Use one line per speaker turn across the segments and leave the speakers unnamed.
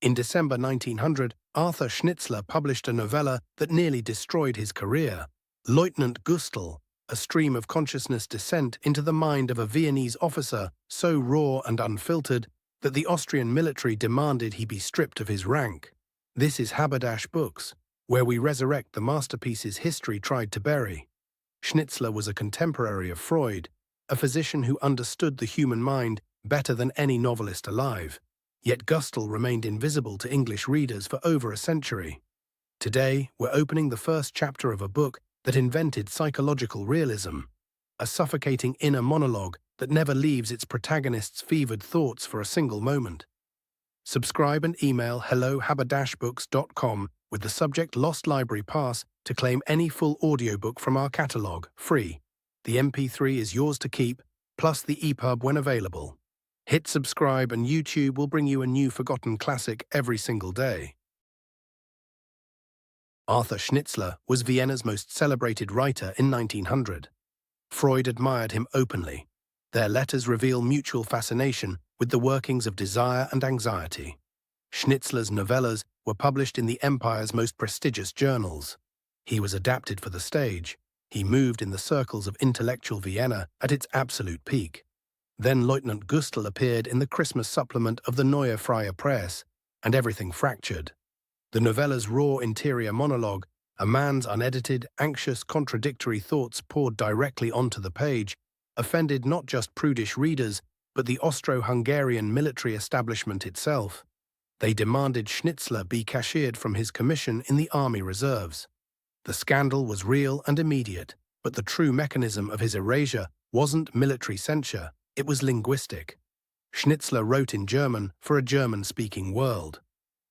In December 1900, Arthur Schnitzler published a novella that nearly destroyed his career, Lieutenant Gustl, a stream of consciousness descent into the mind of a Viennese officer so raw and unfiltered that the Austrian military demanded he be stripped of his rank. This is Haberdash Books, where we resurrect the masterpieces history tried to bury. Schnitzler was a contemporary of Freud, a physician who understood the human mind better than any novelist alive. Yet Gustl remained invisible to English readers for over a century. Today, we're opening the first chapter of a book that invented psychological realism, a suffocating inner monologue that never leaves its protagonist's fevered thoughts for a single moment. Subscribe and email hello@haberdashbooks.com with the subject Lost Library Pass to claim any full audiobook from our catalogue, free. The MP3 is yours to keep, plus the EPUB when available. Hit subscribe and YouTube will bring you a new forgotten classic every single day. Arthur Schnitzler was Vienna's most celebrated writer in 1900. Freud admired him openly. Their letters reveal mutual fascination with the workings of desire and anxiety. Schnitzler's novellas were published in the Empire's most prestigious journals. He was adapted for the stage. He moved in the circles of intellectual Vienna at its absolute peak. Then Lieutenant Gustl appeared in the Christmas supplement of the Neue Freie Presse, and everything fractured. The novella's raw interior monologue, a man's unedited, anxious, contradictory thoughts poured directly onto the page, offended not just prudish readers, but the Austro-Hungarian military establishment itself. They demanded Schnitzler be cashiered from his commission in the army reserves. The scandal was real and immediate, but the true mechanism of his erasure wasn't military censure, it was linguistic. Schnitzler wrote in German for a German-speaking world.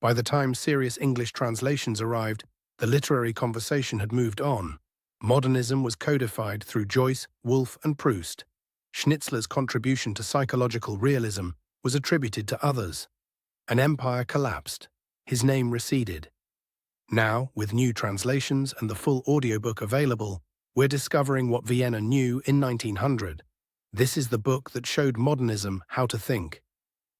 By the time serious English translations arrived, the literary conversation had moved on. Modernism was codified through Joyce, Woolf, and Proust. Schnitzler's contribution to psychological realism was attributed to others. An empire collapsed. His name receded. Now, with new translations and the full audiobook available, we're discovering what Vienna knew in 1900. This is the book that showed modernism how to think.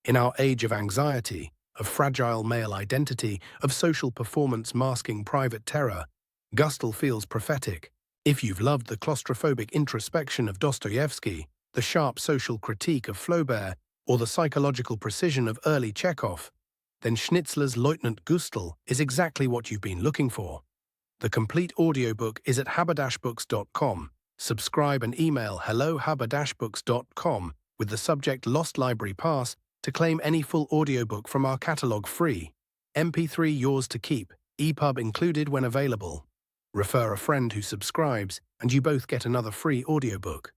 In our age of anxiety, of fragile male identity, of social performance masking private terror, Gustl feels prophetic. If you've loved the claustrophobic introspection of Dostoevsky, the sharp social critique of Flaubert, or the psychological precision of early Chekhov, then Schnitzler's Lieutenant Gustl is exactly what you've been looking for. The complete audiobook is at haberdashbooks.com. Subscribe and email hello@haberdashbooks.com with the subject Lost Library Pass to claim any full audiobook from our catalogue free. MP3 yours to keep, EPUB included when available. Refer a friend who subscribes and you both get another free audiobook.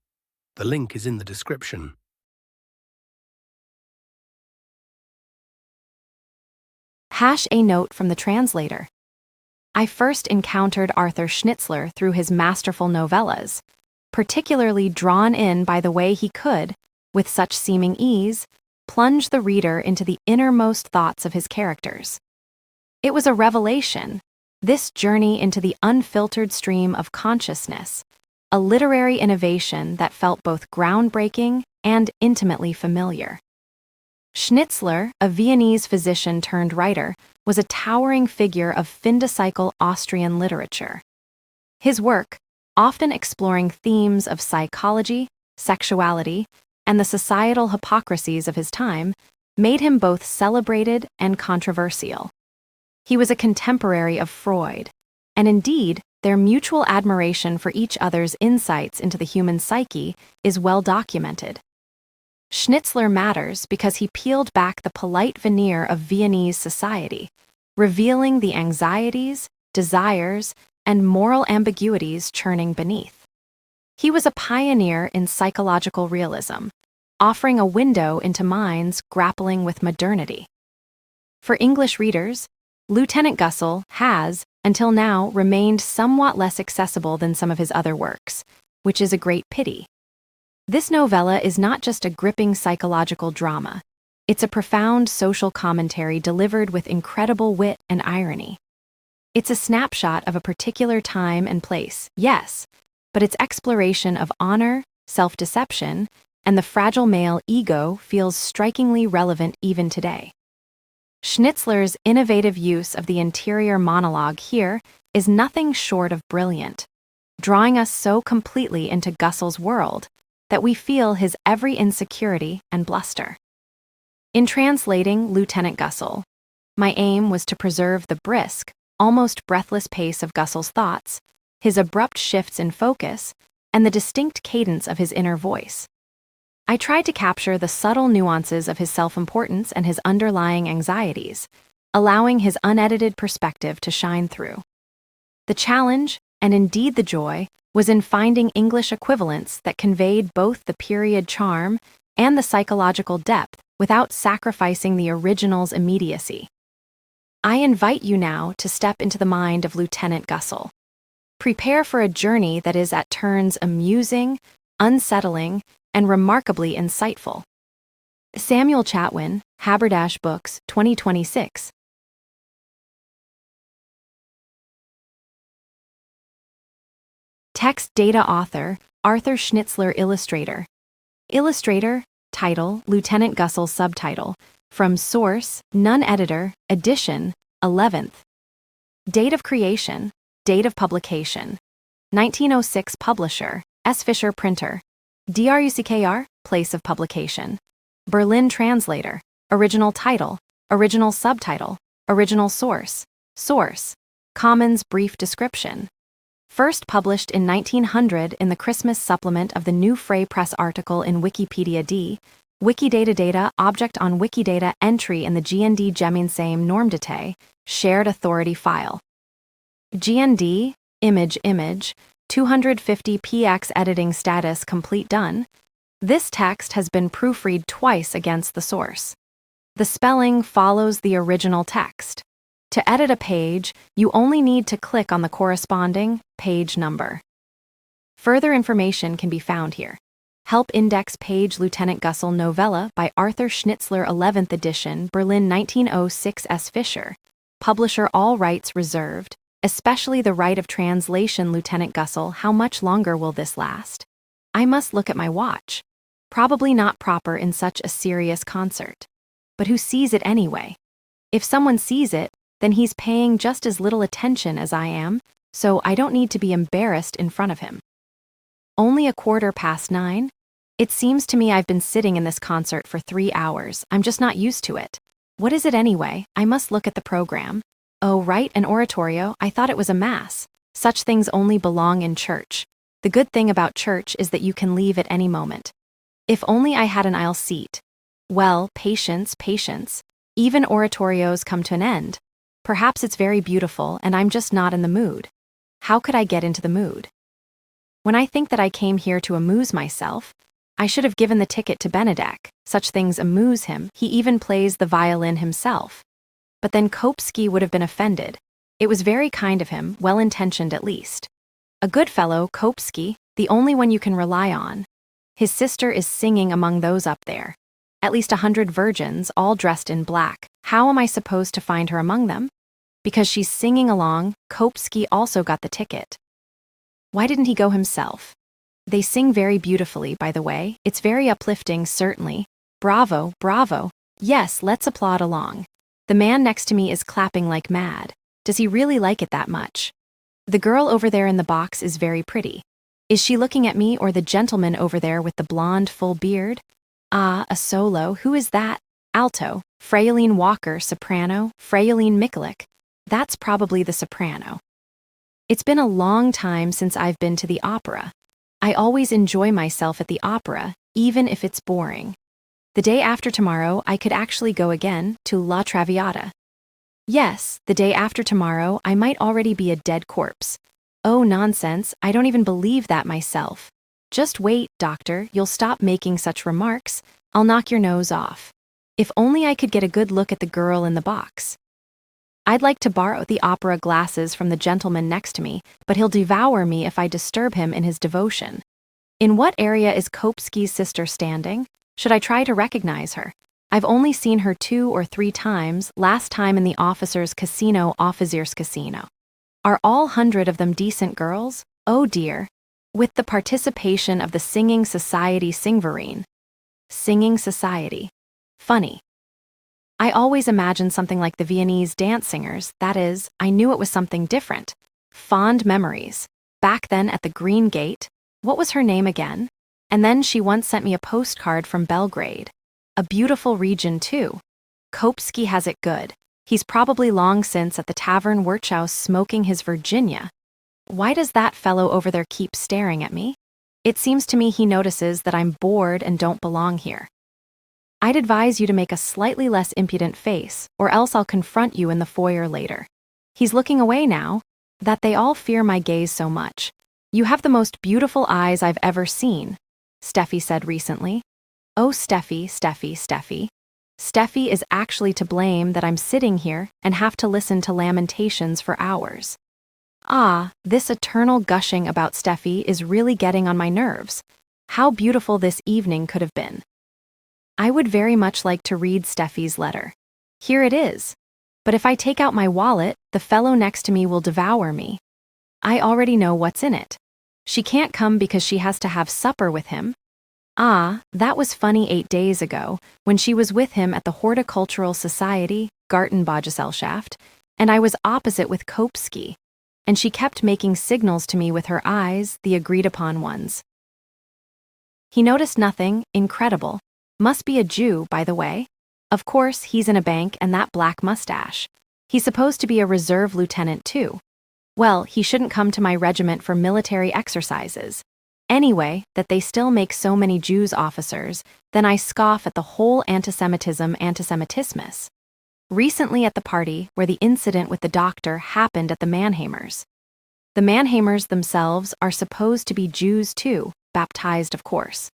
The link is in the description.
A note from the translator. I first encountered Arthur Schnitzler through his masterful novellas, particularly drawn in by the way he could, with such seeming ease, plunge the reader into the innermost thoughts of his characters. It was a revelation, this journey into the unfiltered stream of consciousness, a literary innovation that felt both groundbreaking and intimately familiar. Schnitzler, a Viennese physician turned writer, was a towering figure of fin-de-cycle Austrian literature. His work, often exploring themes of psychology, sexuality, and the societal hypocrisies of his time, made him both celebrated and controversial. He was a contemporary of Freud, and indeed, their mutual admiration for each other's insights into the human psyche is well documented. Schnitzler matters because he peeled back the polite veneer of Viennese society, revealing the anxieties, desires, and moral ambiguities churning beneath. He was a pioneer in psychological realism, offering a window into minds grappling with modernity. For English readers, Lieutenant Gustl has, until now, remained somewhat less accessible than some of his other works, which is a great pity. This novella is not just a gripping psychological drama. It's a profound social commentary delivered with incredible wit and irony. It's a snapshot of a particular time and place, yes, but its exploration of honor, self-deception, and the fragile male ego feels strikingly relevant even today. Schnitzler's innovative use of the interior monologue here is nothing short of brilliant, drawing us so completely into Gussel's world that we feel his every insecurity and bluster. In translating Lieutenant Gussel, my aim was to preserve the brisk, almost breathless pace of Gussel's thoughts, his abrupt shifts in focus, and the distinct cadence of his inner voice. I tried to capture the subtle nuances of his self-importance and his underlying anxieties, allowing his unedited perspective to shine through. The challenge, and indeed the joy, was in finding English equivalents that conveyed both the period charm and the psychological depth without sacrificing the original's immediacy. I invite you now to step into the mind of Lieutenant Gussel. Prepare for a journey that is at turns amusing, unsettling, and remarkably insightful. Samuel Chatwin, Haberdash Books, 2026. Text data author, Arthur Schnitzler illustrator. Illustrator, title, Lieutenant Gussel subtitle. From source, none editor, edition, 11th. Date of creation, date of publication. 1906 publisher, S. Fisher printer. DRUCKR, place of publication. Berlin translator, original title, original subtitle, original source, source. Commons brief description. First published in 1900 in the Christmas supplement of the New Frey Press article in Wikipedia D, Wikidata data object on Wikidata entry in the GND Gemeinsame Normdatei, shared authority file. GND, image, 250px editing status complete done. This text has been proofread twice against the source. The spelling follows the original text. To edit a page, you only need to click on the corresponding page number. Further information can be found here. Help index page Lieutenant Gussel novella by Arthur Schnitzler 11th edition, Berlin 1906 S. Fisher. Publisher all rights reserved, especially the right of translation. Lieutenant Gussel, how much longer will this last? I must look at my watch. Probably not proper in such a serious concert. But who sees it anyway? If someone sees it, then he's paying just as little attention as I am, so I don't need to be embarrassed in front of him. Only 9:15? It seems to me I've been sitting in this concert for 3 hours. I'm just not used to it. What is it anyway? I must look at the program. Oh, right, an oratorio. I thought it was a mass. Such things only belong in church. The good thing about church is that you can leave at any moment. If only I had an aisle seat. Well, patience. Even oratorios come to an end. Perhaps it's very beautiful and I'm just not in the mood. How could I get into the mood? When I think that I came here to amuse myself, I should have given the ticket to Benedek. Such things amuse him. He even plays the violin himself. But then Kopsky would have been offended. It was very kind of him, well-intentioned at least. A good fellow, Kopsky, the only one you can rely on. His sister is singing among those up there. At least 100 virgins, all dressed in black. How am I supposed to find her among them? Because she's singing along, Kopsky also got the ticket. Why didn't he go himself? They sing very beautifully, by the way. It's very uplifting, certainly. Bravo. Yes, let's applaud along. The man next to me is clapping like mad. Does he really like it that much? The girl over there in the box is very pretty. Is she looking at me or the gentleman over there with the blonde, full beard? Ah, a solo. Who is that? Alto. Fraeline Walker, soprano. Fraeline Mikulik. That's probably the soprano. It's been a long time since I've been to the opera. I always enjoy myself at the opera, even if it's boring. The day after tomorrow, I could actually go again to La Traviata. Yes, the day after tomorrow, I might already be a dead corpse. Oh, nonsense, I don't even believe that myself. Just wait, doctor, you'll stop making such remarks. I'll knock your nose off. If only I could get a good look at the girl in the box. I'd like to borrow the opera glasses from the gentleman next to me, but he'll devour me if I disturb him in his devotion. In what area is Kopsky's sister standing? Should I try to recognize her? I've only seen her 2 or 3 times, last time in the officers' casino, Offiziers Casino. Are all 100 of them decent girls? Oh dear. With the participation of the Singing Society Singvereen. Singing Society. Funny. I always imagined something like the Viennese dance singers, that is, I knew it was something different. Fond memories. Back then at the Green Gate, what was her name again? And then she once sent me a postcard from Belgrade. A beautiful region too. Kopsky has it good. He's probably long since at the Tavern Wirtshaus smoking his Virginia. Why does that fellow over there keep staring at me? It seems to me he notices that I'm bored and don't belong here. I'd advise you to make a slightly less impudent face, or else I'll confront you in the foyer later. He's looking away now, that they all fear my gaze so much. You have the most beautiful eyes I've ever seen, Steffi said recently. Oh, Steffi. Steffi is actually to blame that I'm sitting here and have to listen to lamentations for hours. Ah, this eternal gushing about Steffi is really getting on my nerves. How beautiful this evening could have been. I would very much like to read Steffi's letter. Here it is. But if I take out my wallet, the fellow next to me will devour me. I already know what's in it. She can't come because she has to have supper with him. Ah, that was funny 8 days ago, when she was with him at the Horticultural Society, Gartenbaugesellschaft, and I was opposite with Kopsky, and she kept making signals to me with her eyes, the agreed-upon ones. He noticed nothing, incredible. Must be a Jew, by the way. Of course, he's in a bank and that black mustache. He's supposed to be a reserve lieutenant, too. Well, he shouldn't come to my regiment for military exercises. Anyway, that they still make so many Jews officers, then I scoff at the whole antisemitismus. Recently at the party where the incident with the doctor happened at the Mannheimers. The Mannheimers themselves are supposed to be Jews, too, baptized, of course.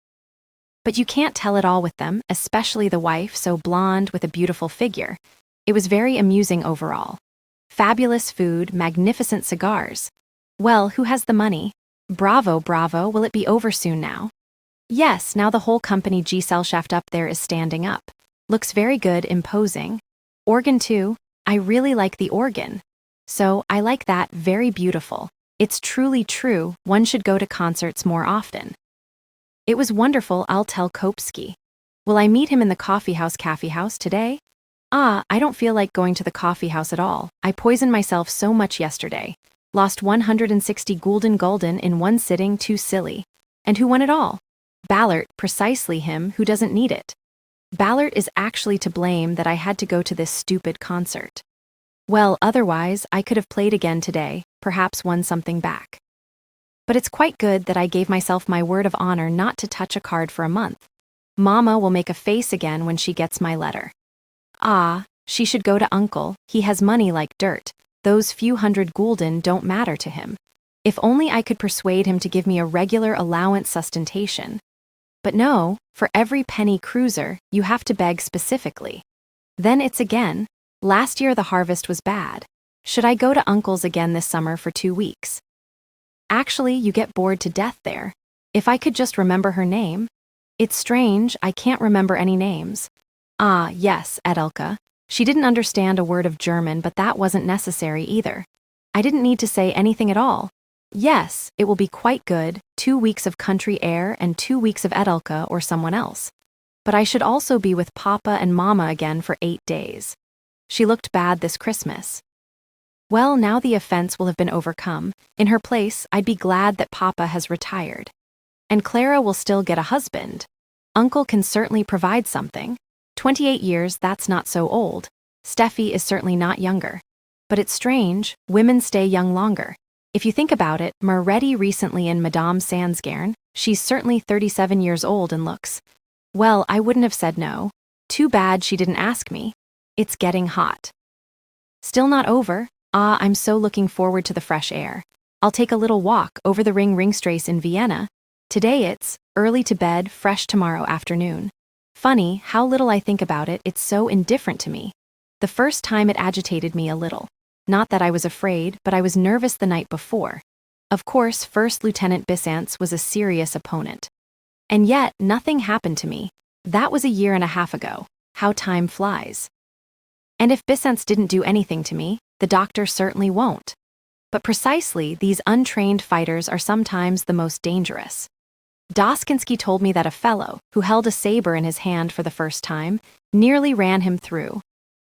But you can't tell it all with them, especially the wife, so blonde with a beautiful figure. It was very amusing overall. Fabulous food, magnificent cigars. Well, who has the money? Bravo, will it be over soon now? Yes, now the whole company Gesellschaft up there is standing up. Looks very good, imposing. Organ too. I really like the organ. So, I like that, very beautiful. It's truly true, one should go to concerts more often. It was wonderful, I'll tell Kopsky. Will I meet him in the coffee house today? Ah, I don't feel like going to the coffee house at all. I poisoned myself so much yesterday. Lost 160 gulden in one sitting, too silly. And who won it all? Ballard, precisely him who doesn't need it. Ballard is actually to blame that I had to go to this stupid concert. Well, otherwise, I could have played again today, perhaps won something back. But it's quite good that I gave myself my word of honor not to touch a card for a month. Mama will make a face again when she gets my letter. Ah, she should go to Uncle, he has money like dirt. Those few hundred gulden don't matter to him. If only I could persuade him to give me a regular allowance sustentation. But no, for every penny cruiser, you have to beg specifically. Then it's again. Last year the harvest was bad. Should I go to Uncle's again this summer for 2 weeks? Actually, you get bored to death there. If I could just remember her name. It's strange, I can't remember any names. Ah, yes, Edelka. She didn't understand a word of German, but that wasn't necessary either. I didn't need to say anything at all. Yes, it will be quite good, 2 weeks of country air and 2 weeks of Edelka or someone else. But I should also be with Papa and Mama again for 8 days. She looked bad this Christmas. Well, now the offense will have been overcome. In her place, I'd be glad that Papa has retired. And Clara will still get a husband. Uncle can certainly provide something. 28 years, that's not so old. Steffi is certainly not younger. But it's strange, women stay young longer. If you think about it, Moretti recently in Madame Sansgarn, she's certainly 37 years old and looks. Well, I wouldn't have said no. Too bad she didn't ask me. It's getting hot. Still not over? Ah, I'm so looking forward to the fresh air. I'll take a little walk over the Ringstrasse in Vienna. Today it's early to bed, fresh tomorrow afternoon. Funny, how little I think about it, it's so indifferent to me. The first time it agitated me a little. Not that I was afraid, but I was nervous the night before. Of course, First Lieutenant Bissantz was a serious opponent. And yet, nothing happened to me. That was a year and a half ago. How time flies. And if Bissantz didn't do anything to me, the doctor certainly won't. But precisely, these untrained fighters are sometimes the most dangerous. Doskinski told me that a fellow, who held a saber in his hand for the first time, nearly ran him through.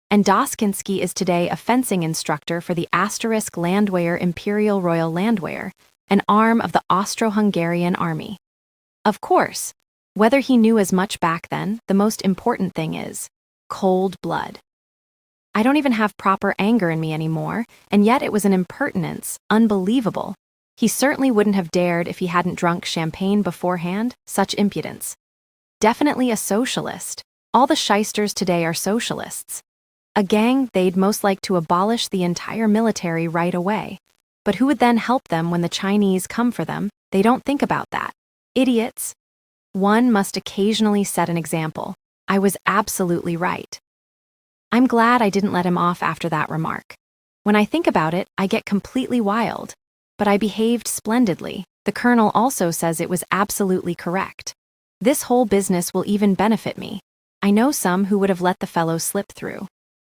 and Doskinski is today a fencing instructor for the Asterisk Landwehr Imperial Royal Landwehr, an arm of the Austro-Hungarian army. Of course, whether he knew as much back then, the most important thing is cold blood. I don't even have proper anger in me anymore, and yet it was an impertinence, unbelievable. He certainly wouldn't have dared if he hadn't drunk champagne beforehand, such impudence. Definitely a socialist. All the shysters today are socialists. A gang they'd most like to abolish the entire military right away. But who would then help them when the Chinese come for them? They don't think about that. Idiots. One must occasionally set an example. I was absolutely right. I'm glad I didn't let him off after that remark. When I think about it, I get completely wild. But I behaved splendidly. The colonel also says it was absolutely correct. This whole business will even benefit me. I know some who would have let the fellow slip through.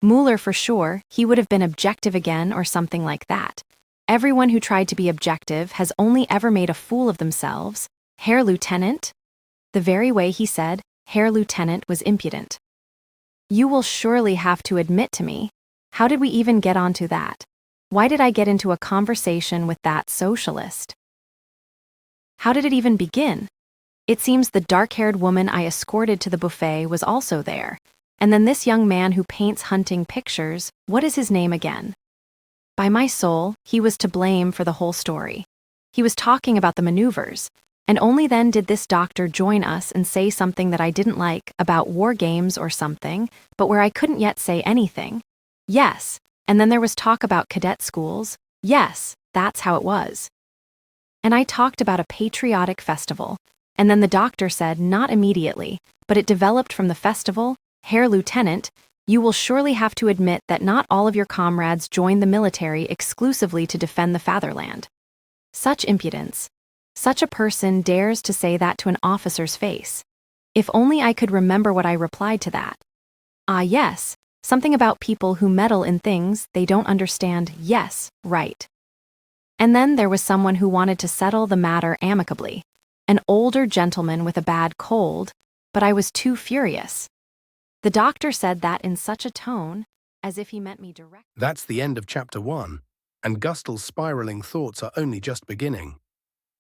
Mueller for sure, he would have been objective again or something like that. Everyone who tried to be objective has only ever made a fool of themselves. Herr Lieutenant? The very way he said, Herr Lieutenant, was impudent. You will surely have to admit to me. How did we even get onto that? Why did I get into a conversation with that socialist? How did it even begin? It seems the dark-haired woman I escorted to the buffet was also there. And then this young man who paints hunting pictures, what is his name again? By my soul, he was to blame for the whole story. He was talking about the maneuvers, and only then did this doctor join us and say something that I didn't like about war games or something, but where I couldn't yet say anything. Yes, and then there was talk about cadet schools. Yes, that's how it was. And I talked about a patriotic festival, and then the doctor said not immediately, but it developed from the festival, Herr Lieutenant, you will surely have to admit that not all of your comrades joined the military exclusively to defend the fatherland. Such impudence. Such a person dares to say that to an officer's face. If only I could remember what I replied to that. Ah yes, something about people who meddle in things they don't understand. Yes, right. And then there was someone who wanted to settle the matter amicably. An older gentleman with a bad cold, but I was too furious. The doctor said that in such a tone, as if he meant me directly.
That's the end of chapter 1, and Gustel's spiraling thoughts are only just beginning.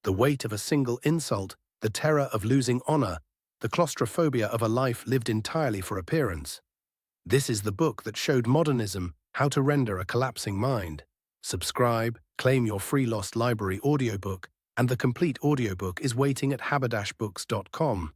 The weight of a single insult, the terror of losing honor, the claustrophobia of a life lived entirely for appearance. This is the book that showed modernism how to render a collapsing mind. Subscribe, claim your free Lost Library audiobook, and the complete audiobook is waiting at haberdashbooks.com.